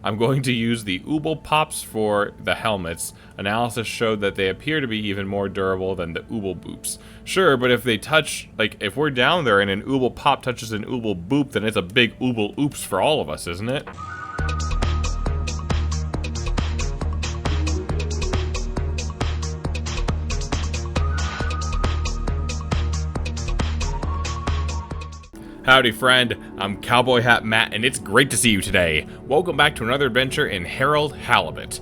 I'm going to use the Ooblepops for the helmets. Analysis showed that they appear to be even more durable than the Oobleboops. Sure, but if they touch, like, if we're down there and an Ooblepop touches an Ooblepoop, then it's a big Ooble-oops for all of us, isn't it? Howdy friend, I'm Cowboy Hat Matt, and it's great to see you today. Welcome back to another adventure in Halibut.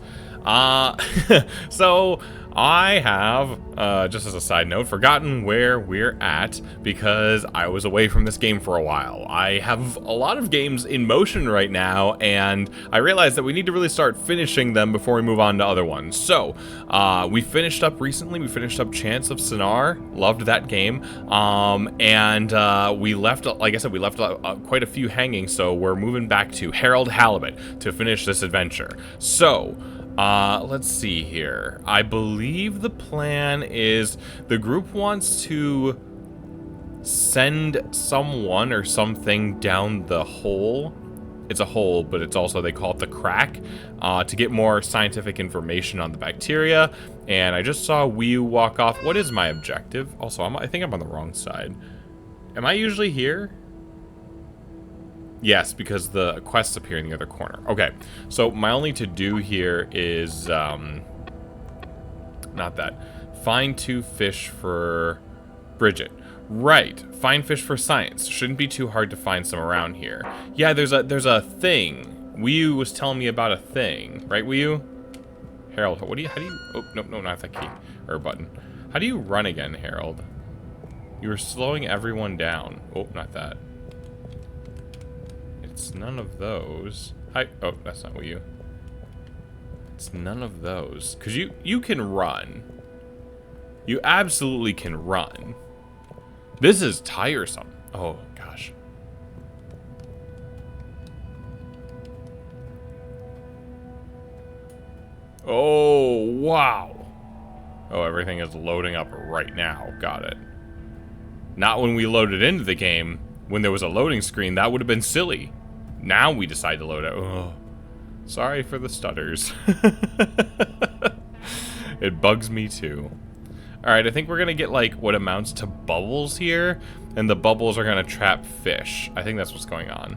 So I have, just as a side note, forgotten where we're at because I was away from this game for a while. I have a lot of games in motion right now, and I realized that we need to really start finishing them before we move on to other ones. So, we finished up recently, we finished up Chance of Sonar, loved that game, and we left, like I said, we left quite a few hanging, so we're moving back to Halibut to finish this adventure. So, let's see here. I believe the plan is the group wants to send someone or something down the hole. It's a hole, but it's also, they call it the crack, to get more scientific information on the bacteria. And I just saw Weeoo walk off. What is my objective? Also, I think I'm on the wrong side. Am I usually here? Yes, because the quests appear in the other corner. Okay, so my only to-do here is, not that. Find 2 fish for Bridget. Right, find fish for science. Shouldn't be too hard to find some around here. Yeah, there's a thing. Weeoo was telling me about a thing. Right, Weeoo? Harold, how do you, oh, no, not that key, or button. How do you run again, Harold? You were slowing everyone down. Oh, not that. It's none of those. Oh, that's not you. It's none of those. Because you can run. You absolutely can run. This is tiresome. Oh, gosh. Oh, wow. Oh, everything is loading up right now. Got it. Not when we loaded into the game. When there was a loading screen, that would have been silly. Now we decide to load it. Oh, sorry for the stutters. It bugs me too. Alright, I think we're gonna get like what amounts to bubbles here, and the bubbles are gonna trap fish. I think that's what's going on.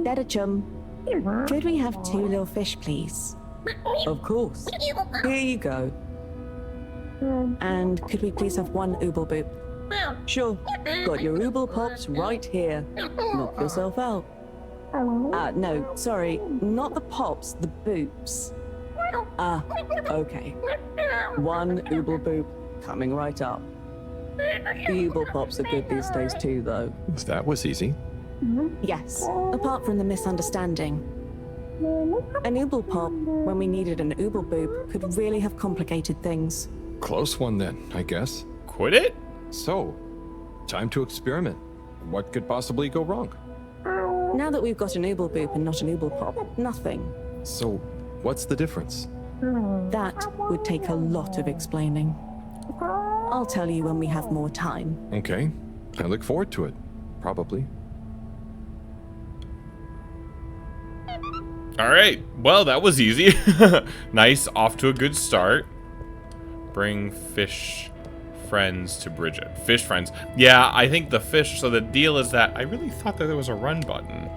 Better chum. Could we have 2 little fish, please? Of course. Here you go. And could we please have 1 Ooblepoop? Sure. Got your Ooblepops right here. Knock yourself out. No, sorry, not the pops, the boops. Okay. 1 Oobleboop coming right up. The Ooblepops are good these days too, though. That was easy. Yes, apart from the misunderstanding. An Ooblepop, when we needed an Oobleboop, could really have complicated things. Close one then, I guess. Quit it? So, time to experiment. What could possibly go wrong? Now that we've got an Oobleboop and not an Ooblepop, nothing. So, what's the difference? That would take a lot of explaining. I'll tell you when we have more time. Okay, I look forward to it. Probably. Alright, well, that was easy. Nice, off to a good start. Bring fish friends to Bridget. Fish friends. Yeah, I think the fish, so the deal is that I really thought that there was a run button.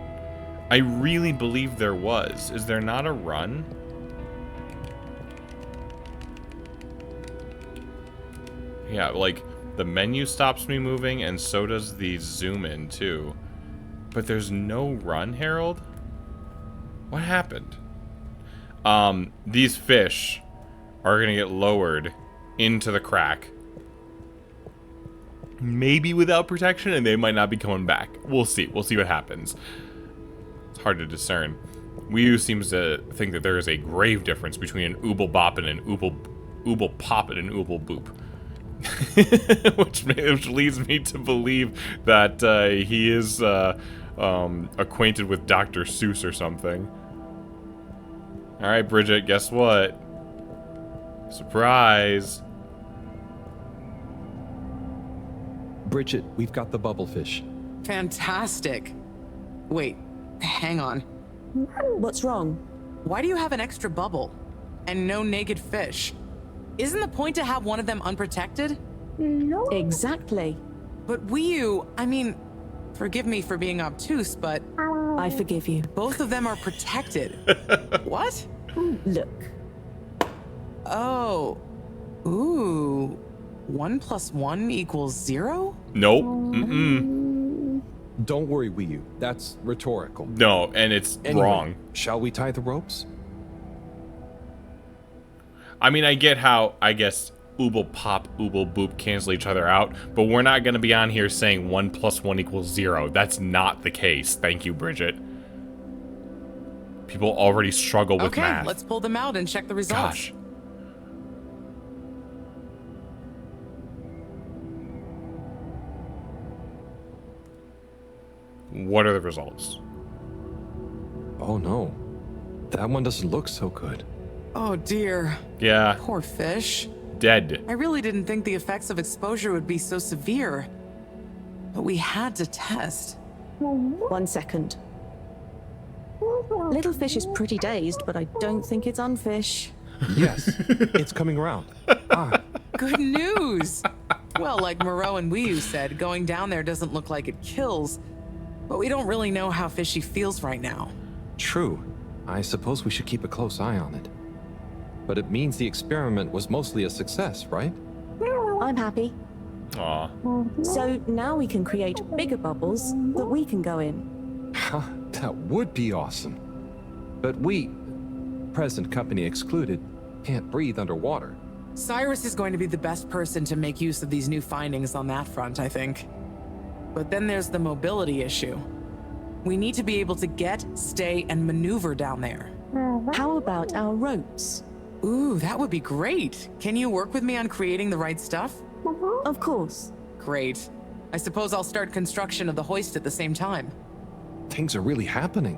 I really believe there was. Is there not a run? Yeah, like, the menu stops me moving, and so does the zoom in, too. But there's no run, Harold? What happened? These fish are gonna get lowered into the crack. Maybe without protection, and they might not be coming back. We'll see. We'll see what happens. It's hard to discern. Weeoo seems to think that there is a grave difference between an Ooblebop and an Ooblepop and an Ooblepoop. which leads me to believe that he is acquainted with Dr. Seuss or something. Alright, Bridget, guess what? Surprise! Bridget, we've got the bubblefish. Fantastic. Wait, hang on. What's wrong? Why do you have an extra bubble? And no naked fish? Isn't the point to have one of them unprotected? Exactly. But Weeoo, I mean, forgive me for being obtuse, but I forgive you. both of them are protected. What? Look. Oh. Ooh. 1 + 1 = 0? Nope. Mm-mm. Don't worry, Weeoo. That's rhetorical. No, and it's Anyway, wrong. Shall we tie the ropes? I mean, I get how, I guess, Ooblepop, Ooblepoop cancel each other out, but we're not going to be on here saying 1 + 1 = 0. That's not the case. Thank you, Bridget. People already struggle with Okay, math. let's pull them out and check the results. Gosh. What are the results? Oh no. That one doesn't look so good. Oh dear. Yeah, Poor fish. dead. I really didn't think the effects of exposure would be so severe. But we had to test. 1 second. Little fish is pretty dazed, but I don't think it's unfish. Yes, it's coming around. Ah, Good news! Well, like Moreau and Weeoo said, going down there doesn't look like it kills. But we don't really know how fishy feels right now. true. I suppose we should keep a close eye on it. But it means the experiment was mostly a success, right? I'm happy. Aw. So now we can create bigger bubbles that we can go in. Ha, that would be awesome. But we, present company excluded, can't breathe underwater. Cyrus is going to be the best person to make use of these new findings on that front, I think. But then there's the mobility issue. We need to be able to get, stay, and maneuver down there. How about our ropes? Ooh, that would be great. Can you work with me on creating the right stuff? Of course. Great. I suppose I'll start construction of the hoist at the same time. Things are really happening.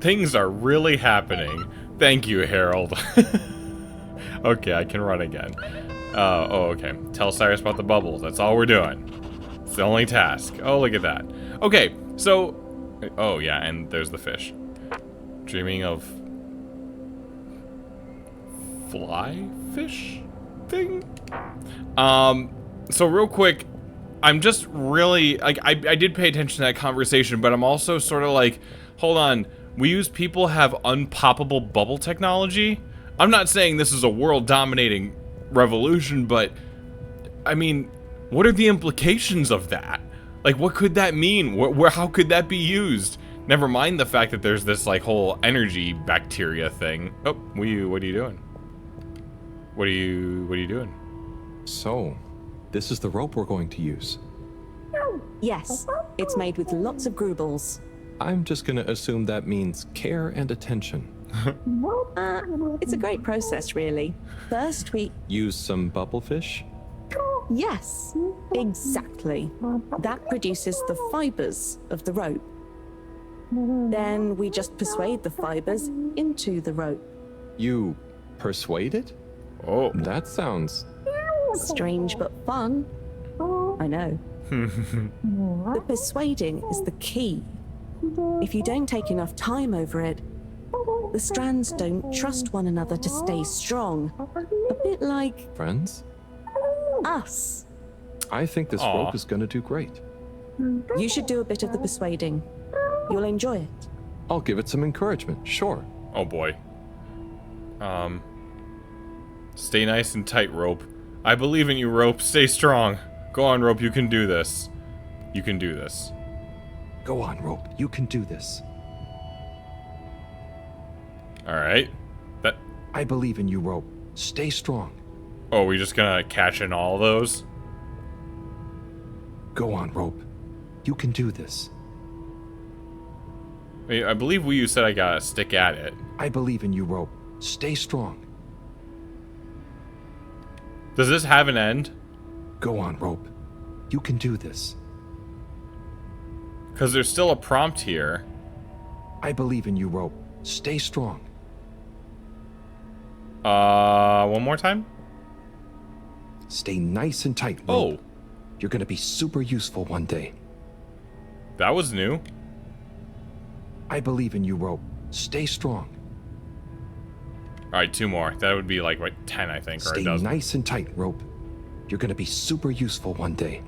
Things are really happening. Thank you, Harold. Okay, I can run again. Oh, okay. Tell Cyrus about the bubbles. That's all we're doing. It's the only task. Oh, look at that. Okay, so... Oh, yeah, and there's the fish. Dreaming of... fly fish thing? So real quick, I'm just really... Like, I did pay attention to that conversation, but I'm also sort of like, hold on. Weeoo's people have unpoppable bubble technology? I'm not saying this is a world-dominating revolution, but... I mean, what are the implications of that? Like, what could that mean? How could that be used? Never mind the fact that there's this, like, whole energy bacteria thing. Oh, Weeoo, what are you doing? What are you doing? So, this is the rope we're going to use. Yes, it's made with lots of groobles. I'm just gonna assume that means care and attention. It's a great process, really. First, we... Use some bubblefish? Yes, exactly. That produces the fibers of the rope. Then we just persuade the fibers into the rope. You persuaded? Oh. That sounds... Strange but fun. I know. The persuading is the key. If you don't take enough time over it, the strands don't trust one another to stay strong. A bit like Friends? us. I think this Aw. rope is gonna do great. You should do a bit of the persuading. You'll enjoy it. I'll give it some encouragement, sure. Oh boy. Stay nice and tight, rope. I believe in you, rope. Stay strong. Go on, rope. You can do this. You can do this. Go on, rope. You can do this. All right. That. I believe in you, rope. Stay strong. Oh, we just gonna catch in all those? Go on, rope. You can do this. I believe Weeoo said I gotta stick at it. I believe in you, rope. Stay strong. Does this have an end? Go on, rope. You can do this. Because there's still a prompt here. I believe in you, rope. Stay strong. One more time? Stay nice and tight, rope. Oh. You're gonna be super useful one day. That was new. I believe in you, Rope. Stay strong. All right, 2 more. That would be like, what, 10, I think, or Stay a dozen. nice and tight, Rope. You're gonna be super useful one day.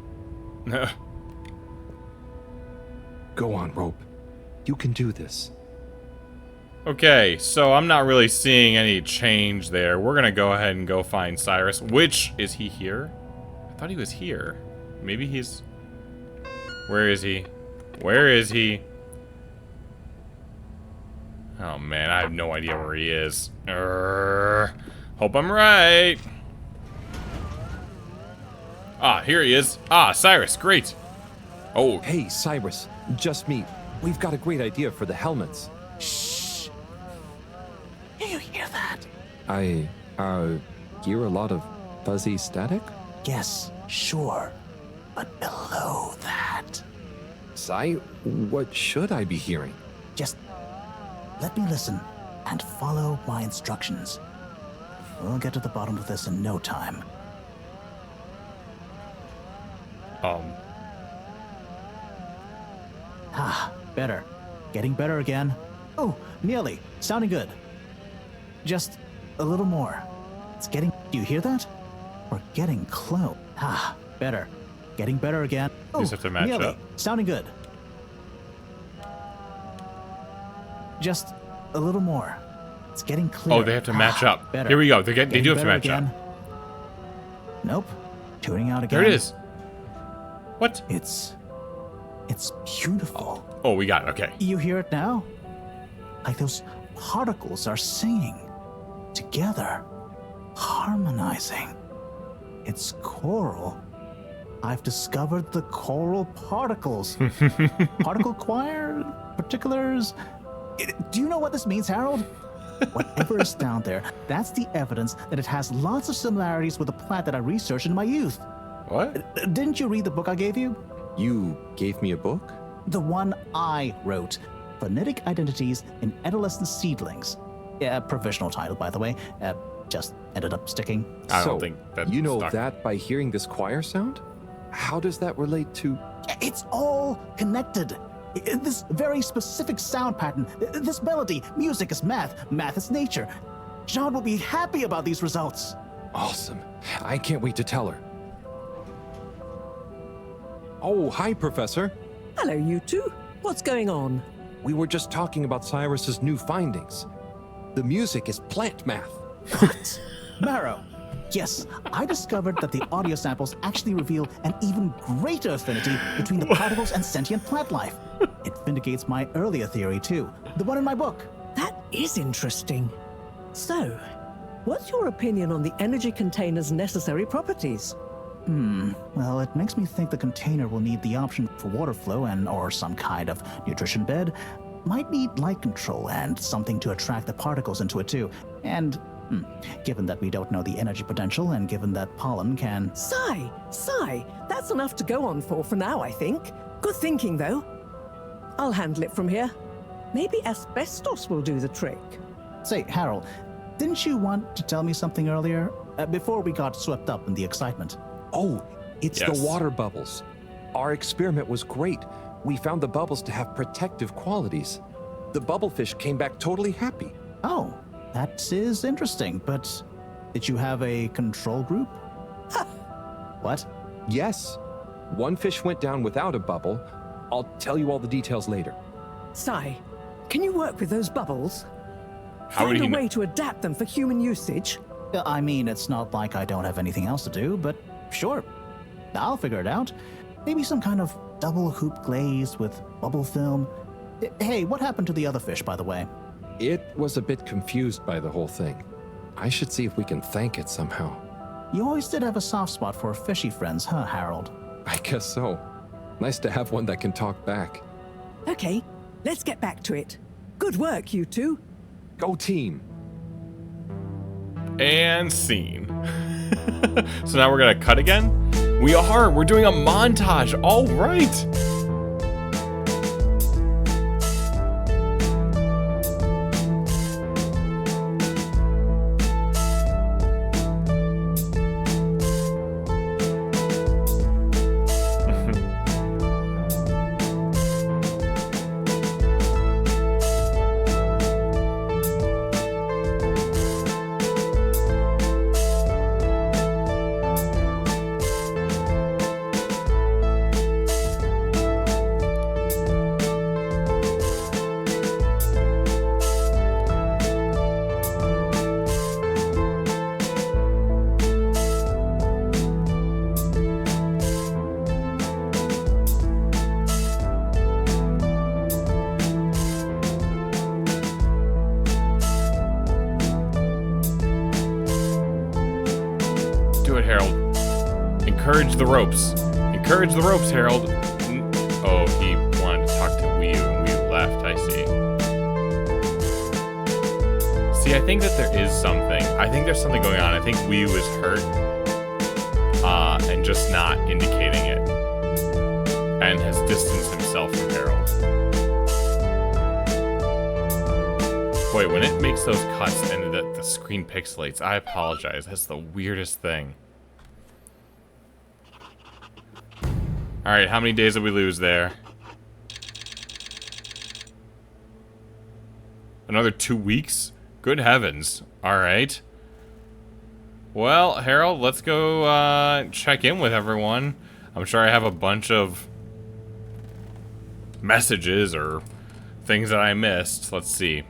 Go on, Rope. You can do this. Okay, so I'm not really seeing any change there. We're gonna go ahead and go find Cyrus. Which, is he here? I thought he was here. Maybe he's... Where is he? Where is he? Oh man, I have no idea where he is. Hope I'm right. Ah, here he is. Ah, Cyrus, great. Oh, Hey, Cyrus. Just me. We've got a great idea for the helmets. Shh. Do you hear that? I, hear a lot of fuzzy static? Yes, sure. But below that, Cy, what should I be hearing? just let me listen and follow my instructions. We'll get to the bottom of this in no time. Better. Getting better again. Oh, nearly. Sounding good. Just a little more. It's getting... Do you hear that? We're getting close. Better. Getting better again. Oh, just have to match nearly. up. Sounding good. Just a little more. It's getting clear. oh, they have to match up. Better. Here we go. They Getting do have to better match again. up. Nope. Tuning out again. There it is. What? It's beautiful. Oh, we got it. Okay. You hear it now? Like those particles are singing together, harmonizing. It's choral. I've discovered the choral particles. Particle choir, particulars. Do you know what this means, Harold? Whatever is down there, that's the evidence that it has lots of similarities with the plant that I researched in my youth. What? Didn't you read the book I gave you? You gave me a book? The one I wrote. Phonetic Identities in Adolescent Seedlings. Provisional title, by the way. Just ended up sticking. I So, don't think that you know stuck. that by hearing this choir sound? How does that relate to... It's all connected. This very specific sound pattern, this melody, music is math, math is nature. John will be happy about these results. Awesome. I can't wait to tell her. Oh, hi, Professor. Hello, you two. What's going on? We were just talking about Cyrus's new findings. The music is plant math. What? Marrow. Yes, I discovered that the audio samples actually reveal an even greater affinity between the particles and sentient plant life. It vindicates my earlier theory, too. The one in my book. That is interesting. So, what's your opinion on the energy container's necessary properties? Well, it makes me think the container will need the option for water flow and or some kind of nutrition bed. Might need light control and something to attract the particles into it too. And given that we don't know the energy potential and given that pollen can... Sigh. That's enough to go on for now, I think. Good thinking, though. I'll handle it from here. Maybe asbestos will do the trick. Say, Harold, didn't you want to tell me something earlier? Before we got swept up in the excitement. Oh, it's Yes. the water bubbles. Our experiment was great. We found the bubbles to have protective qualities. The bubblefish came back totally happy. Oh, that is interesting, but did you have a control group? What? Yes. One fish went down without a bubble. I'll tell you all the details later. Sigh. Can you work with those bubbles? How would Find he a know? way to adapt them for human usage? I mean, it's not like I don't have anything else to do, but sure. I'll figure it out. Maybe some kind of double hoop glaze with bubble film. Hey, what happened to the other fish, by the way? It was a bit confused by the whole thing. I should see if we can thank it somehow. You always did have a soft spot for fishy friends, huh, Harold? I guess so. Nice to have one that can talk back. Okay, let's get back to it. Good work, you two. Go team! And scene. So now we're gonna cut again? We're doing a montage. All right. encourage the ropes. Encourage the ropes, Harold. Oh, he wanted to talk to Weeoo, and Weeoo left, I see. See, I think that there is something. I think there's something going on. I think Weeoo is hurt, and just not indicating it, and has distanced himself from Harold. Wait, when it makes those cuts and the screen pixelates, I apologize. That's the weirdest thing. Alright, how many days did we lose there? Another 2 weeks? Good heavens. Alright. Well, Harold, let's go check in with everyone. I'm sure I have a bunch of messages or things that I missed. Let's see.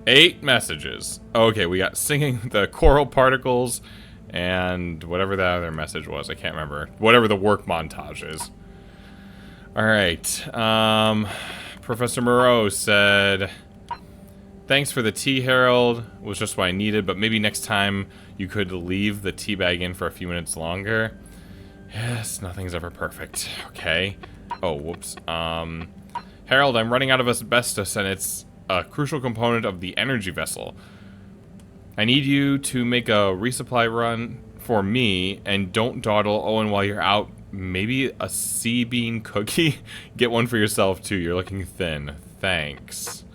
8 messages. Okay, we got singing the choral particles and whatever that other message was. I can't remember. Whatever the work montage is. Alright. Professor Moreau said, thanks for the tea, Harold. It was just what I needed, but maybe next time you could leave the tea bag in for a few minutes longer. Yes, nothing's ever perfect. Okay. Oh, whoops. Harold, I'm running out of asbestos and it's a crucial component of the energy vessel. I need you to make a resupply run for me, and don't dawdle. Oh, and while you're out, maybe a sea bean cookie? Get one for yourself, too. You're looking thin. Thanks.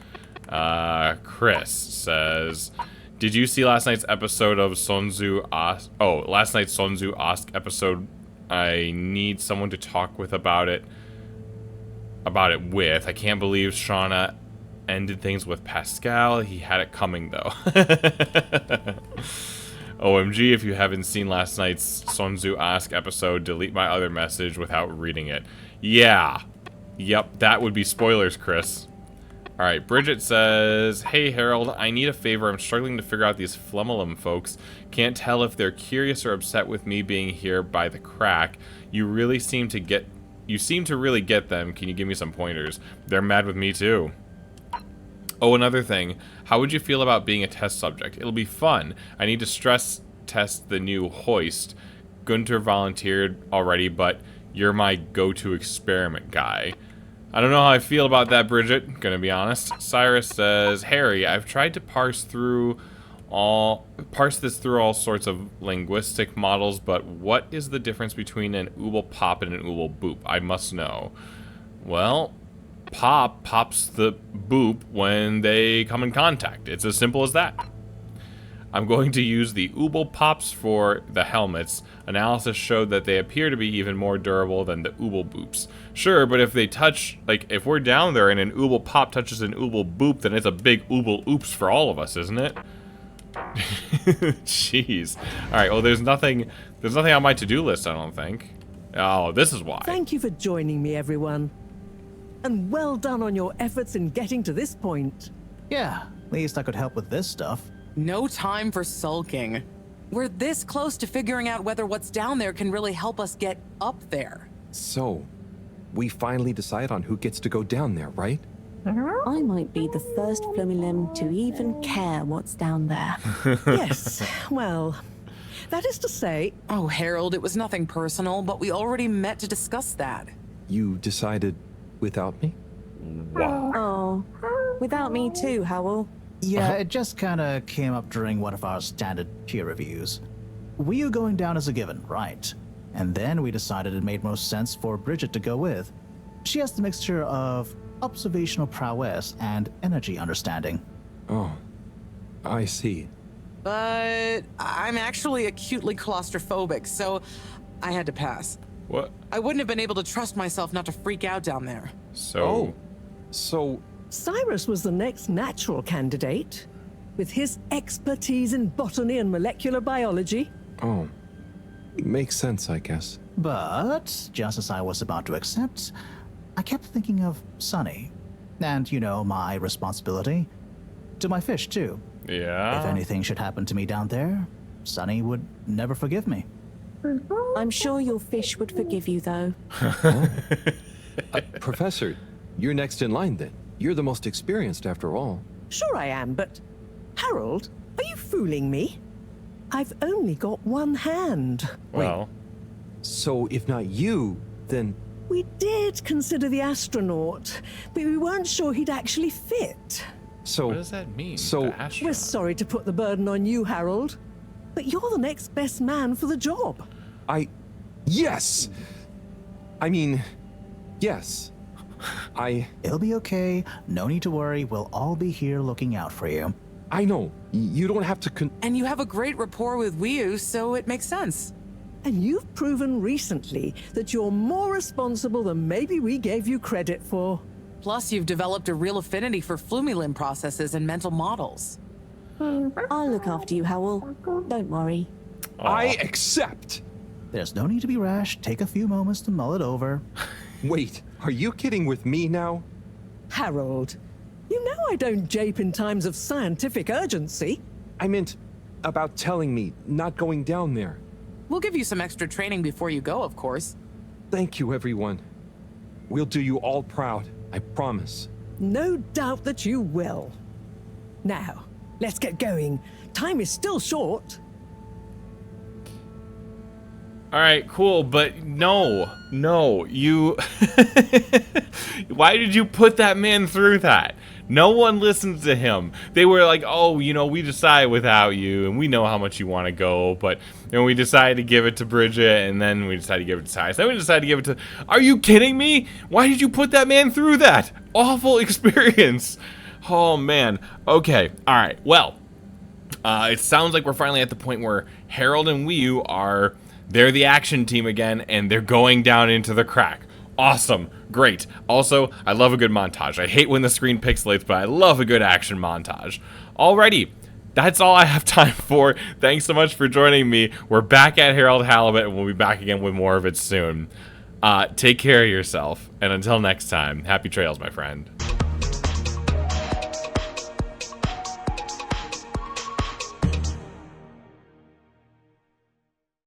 Chris says, did you see last night's episode of Sonzu Ask? Oh, last night's Sonzu Ask episode. I need someone to talk with about it. I can't believe Shauna ended things with Pascal. He had it coming, though. OMG, if you haven't seen last night's Sonzu Ask episode, delete my other message without reading it. Yeah. Yep, that would be spoilers, Chris. Alright, Bridget says, hey, Harold, I need a favor. I'm struggling to figure out these Flemmelum folks. Can't tell if they're curious or upset with me being here by the crack. You seem to really get them. Can you give me some pointers? They're mad with me, too. Oh, another thing. How would you feel about being a test subject? It'll be fun. I need to stress test the new hoist. Gunter volunteered already, but you're my go-to experiment guy. I don't know how I feel about that, Bridget. Gonna be honest. Cyrus says, Harry, I've tried to parse this through all sorts of linguistic models, but what is the difference between an Ooblepop and an Oobleboop? I must know. Well, Pop pops the boop when they come in contact. It's as simple as that. I'm going to use the Ooblepops for the helmets. Analysis showed that they appear to be even more durable than the Oobleboops. Sure, but if they touch, like, if we're down there and an Ooblepop touches an Oobleboop, then it's a big Ooble-oops for all of us, isn't it? Jeez. Alright, well, there's nothing on my to-do list, I don't think. Oh, this is why. Thank you for joining me, everyone. And well done on your efforts in getting to this point. Yeah, at least I could help with this stuff. No time for sulking. We're this close to figuring out whether what's down there can really help us get up there. So, we finally decide on who gets to go down there, right? I might be the first Flumilim to even care what's down there. Yes, well, that is to say... Oh, Harold, it was nothing personal, but we already met to discuss that. You decided without me? Wow. Oh, without me too, Howell. Yeah, it just kinda came up during one of our standard peer reviews. Weeoo going down is a given, right? And then we decided it made most sense for Bridget to go with. She has the mixture of observational prowess and energy understanding. Oh, I see. But I'm actually acutely claustrophobic, so I had to pass. What? I wouldn't have been able to trust myself not to freak out down there. So... So... Cyrus was the next natural candidate, with his expertise in botany and molecular biology. Oh, makes sense, I guess. But, just as I was about to accept, I kept thinking of Sunny. And, you know, my responsibility. To my fish, too. Yeah? If anything should happen to me down there, Sunny would never forgive me. I'm sure your fish would forgive you, though. Professor, you're next in line then. You're the most experienced after all. Sure I am, but... Harold, are you fooling me? I've only got one hand. Well, So if not you, then We did consider the astronaut, but we weren't sure he'd actually fit. so what does that mean? So- The We're astronaut? sorry to put the burden on you, Harold, but you're the next best man for the job. yes. I mean, yes. It'll be okay. No need to worry. We'll all be here looking out for you. I know. You don't have to And you have a great rapport with Weeoo, so it makes sense. And you've proven recently that you're more responsible than maybe we gave you credit for. Plus, you've developed a real affinity for flumilim processes and mental models. I'll look after you, Howell. Don't worry. I accept. There's no need to be rash. Take a few moments to mull it over. Wait, are you kidding with me now? Harold, you know I don't jape in times of scientific urgency. I meant about telling me, not going down there. We'll give you some extra training before you go, of course. Thank you, everyone. We'll do you all proud, I promise. No doubt that you will. Now, let's get going. Time is still short. All right, cool, but no, you. Why did you put that man through that? No one listens to him. They were like, oh, you know, we decided without you, and we know how much you want to go, but then we decided to give it to Bridget, and then we decided to give it to Cyrus. Then we decided to give it to. Are you kidding me? Why did you put that man through that? Awful experience. Oh man. Okay. All right. Well, it sounds like we're finally at the point where Harold and Weeoo are. They're the action team again, and they're going down into the crack. Awesome. Great. Also, I love a good montage. I hate when the screen pixelates, but I love a good action montage. Alrighty. That's all I have time for. Thanks so much for joining me. We're back at Harold Halibut, and we'll be back again with more of it soon. Take care of yourself, and until next time, happy trails, my friend.